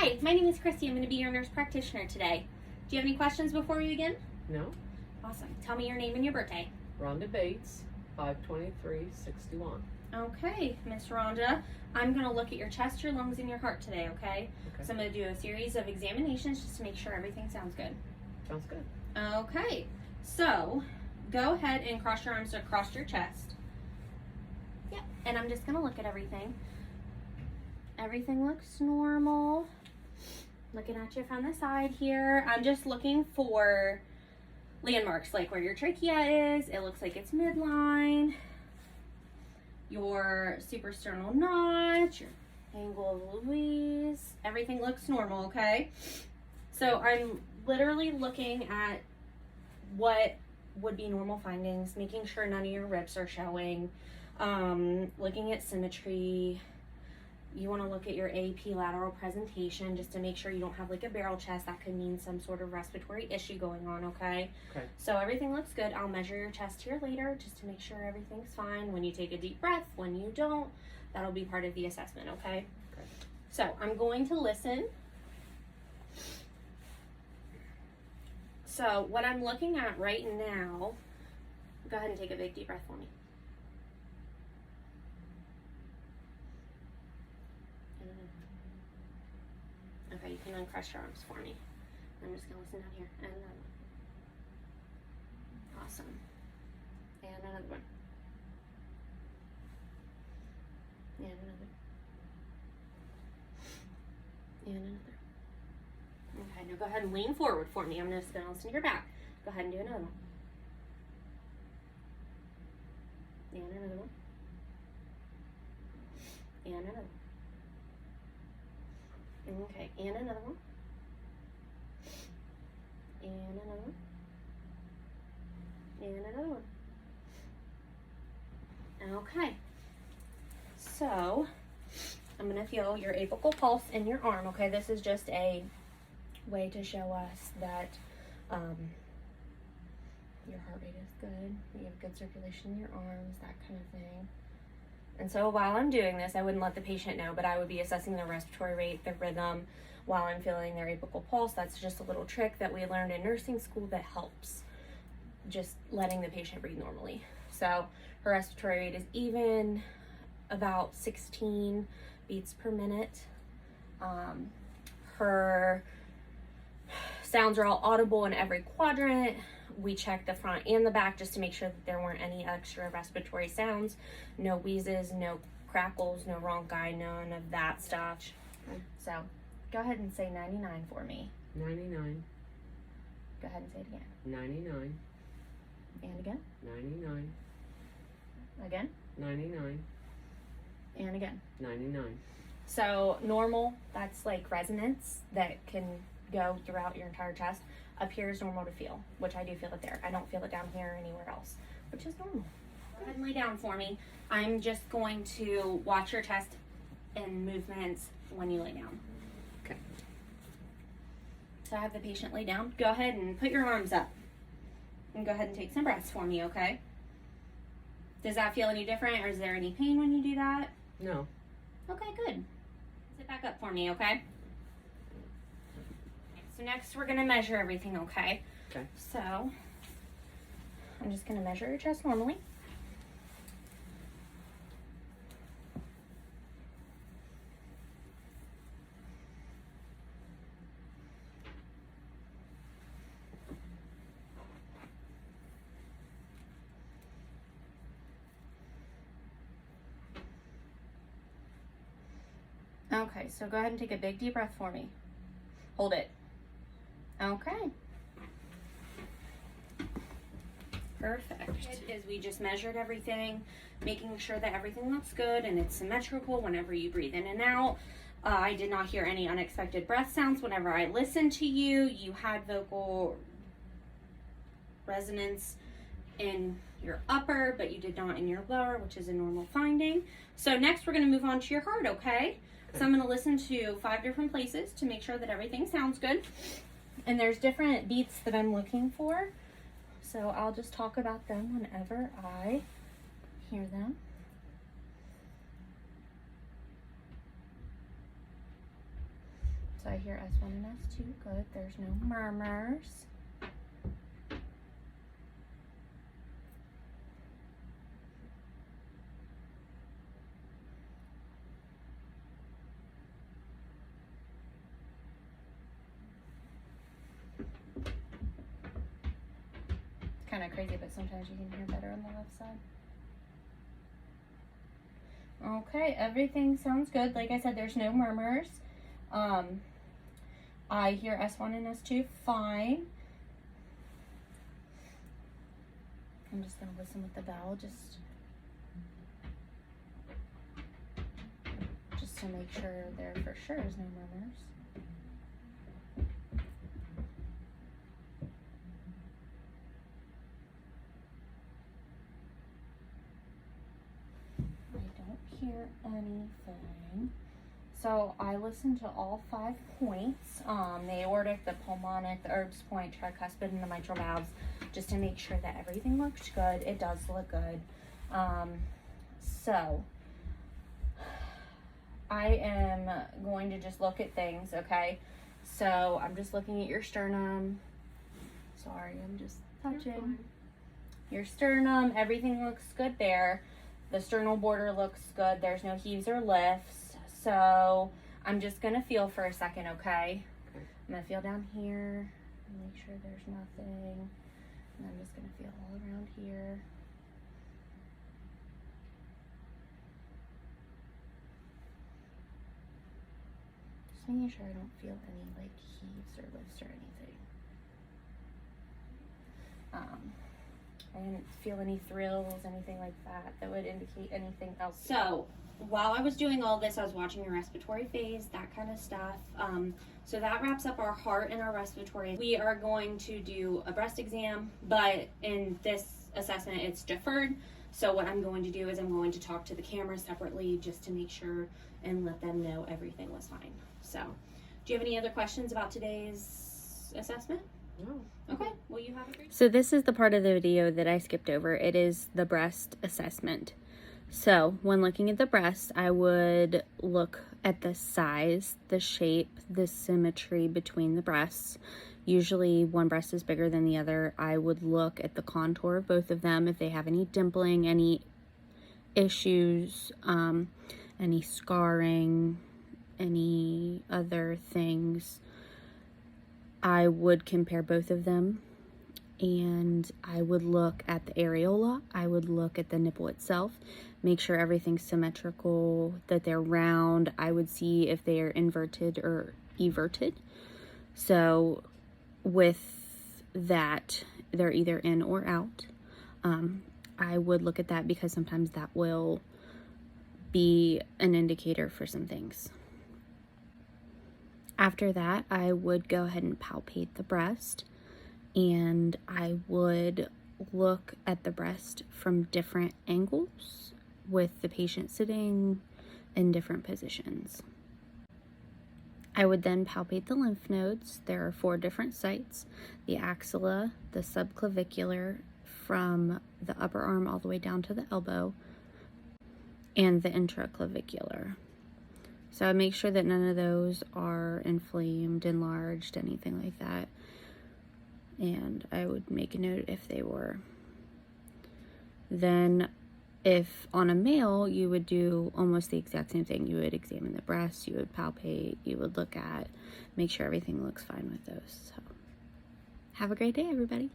Hi, my name is Christy. I'm going to be your nurse practitioner today. Do you have any questions before we begin? No. Awesome. Tell me your name and your birthday. Rhonda Bates, 5/23/61. Okay, Miss Rhonda, I'm going to look at your chest, your lungs, and your heart today, okay? Okay. So I'm going to do a series of examinations just to make sure everything sounds good. Sounds good. Okay, so go ahead and cross your arms across your chest. Yep, and I'm just going to look at everything. Everything looks normal. Looking at you from the side here. I'm just looking for landmarks, like where your trachea is. It looks like it's midline. Your suprasternal notch, your angle of Louise. Everything looks normal, okay? So I'm literally looking at what would be normal findings, making sure none of your ribs are showing, looking at symmetry. You want to look at your AP lateral presentation just to make sure you don't have like a barrel chest. That could mean some sort of respiratory issue going on, okay? Okay. So everything looks good. I'll measure your chest here later just to make sure everything's fine. When you take a deep breath, when you don't, that'll be part of the assessment, okay? Okay. So I'm going to listen. So what I'm looking at right now, go ahead and take a big deep breath for me. Okay, you can uncross your arms for me. I'm just gonna listen down here. And another one. Awesome. And another one. And another. And another. Okay, now go ahead and lean forward for me. I'm just gonna listen to your back. Go ahead and do another one. And another one. And another one. Okay, and another one. And another one. And another one. Okay. So, I'm going to feel your apical pulse in your arm, okay? This is just a way to show us that your heart rate is good, you have good circulation in your arms, that kind of thing. And so while I'm doing this, I wouldn't let the patient know, but I would be assessing their respiratory rate, their rhythm, while I'm feeling their apical pulse. That's just a little trick that we learned in nursing school that helps, just letting the patient breathe normally. So her respiratory rate is even, about 16 beats per minute. Her sounds are all audible in every quadrant. We checked the front and the back just to make sure that there weren't any extra respiratory sounds. No wheezes, no crackles, no rhonchi, none of that stuff. So go ahead and say 99 for me. 99. Go ahead and say it again. 99. And again. 99. Again. 99. And again. 99. So normal, that's like resonance that can go throughout your entire chest. Up here is normal to feel, which I do feel it there. I don't feel it down here or anywhere else, which is normal. Go ahead and lay down for me. I'm just going to watch your chest and movements when you lay down. Okay. So I have the patient lay down. Go ahead and put your arms up. And go ahead and take some breaths for me, okay? Does that feel any different, or is there any pain when you do that? No. Okay, good. Sit back up for me, okay? So next we're gonna measure everything, okay? Okay. So I'm just gonna measure your chest normally. Okay, so go ahead and take a big deep breath for me. Hold it. Okay. Perfect. Is we just measured everything, making sure that everything looks good and it's symmetrical whenever you breathe in and out. I did not hear any unexpected breath sounds whenever I listened to you. You had vocal resonance in your upper, but you did not in your lower, which is a normal finding. So next we're going to move on to your heart, okay? So I'm going to listen to 5 different places to make sure that everything sounds good. And there's different beats that I'm looking for. So I'll just talk about them whenever I hear them. So I hear S1 and S2. Good. There's no murmurs. Kind of crazy, but sometimes you can hear better on the left side. Okay, everything sounds good. Like I said, there's no murmurs. I hear S1 and S2 fine. I'm just gonna listen with the bell just to make sure there for sure is no murmurs. Hear anything. So I listened to all 5 points, the aortic, the pulmonic, the Erb's point, tricuspid, and the mitral valves, just to make sure that everything looked good. It does look good. So I am going to just look at things, okay? So I'm just looking at your sternum. Sorry, I'm just touching your sternum. Everything looks good there. The sternal border looks good. There's no heaves or lifts. So I'm just going to feel for a second, okay? I'm going to feel down here. Make sure there's nothing. And I'm just going to feel all around here. Just making sure I don't feel any like heaves or lifts or anything. I didn't feel any thrills, anything like that would indicate anything else. So while I was doing all this, I was watching your respiratory phase, that kind of stuff. So that wraps up our heart and our respiratory. We are going to do a breast exam, but in this assessment, it's deferred. So what I'm going to do is I'm going to talk to the camera separately just to make sure and let them know everything was fine. So do you have any other questions about today's assessment? No. Okay, well, you have a great. So this is the part of the video that I skipped over. It is the breast assessment. So when looking at the breast, I would look at the size, the shape, the symmetry between the breasts. Usually one breast is bigger than the other. I would look at the contour of both of them, if they have any dimpling, any issues, any scarring, any other things. I would compare both of them, and I would look at the areola. I would look at the nipple itself, make sure everything's symmetrical, that they're round. I would see if they are inverted or everted. So with that, they're either in or out. I would look at that because sometimes that will be an indicator for some things. After that, I would go ahead and palpate the breast, and I would look at the breast from different angles with the patient sitting in different positions. I would then palpate the lymph nodes. There are 4 different sites: the axilla, the subclavicular, from the upper arm all the way down to the elbow, and the intraclavicular. So I make sure that none of those are inflamed, enlarged, anything like that. And I would make a note if they were. Then if on a male, you would do almost the exact same thing. You would examine the breasts, you would palpate, you would look at, make sure everything looks fine with those. So have a great day, everybody.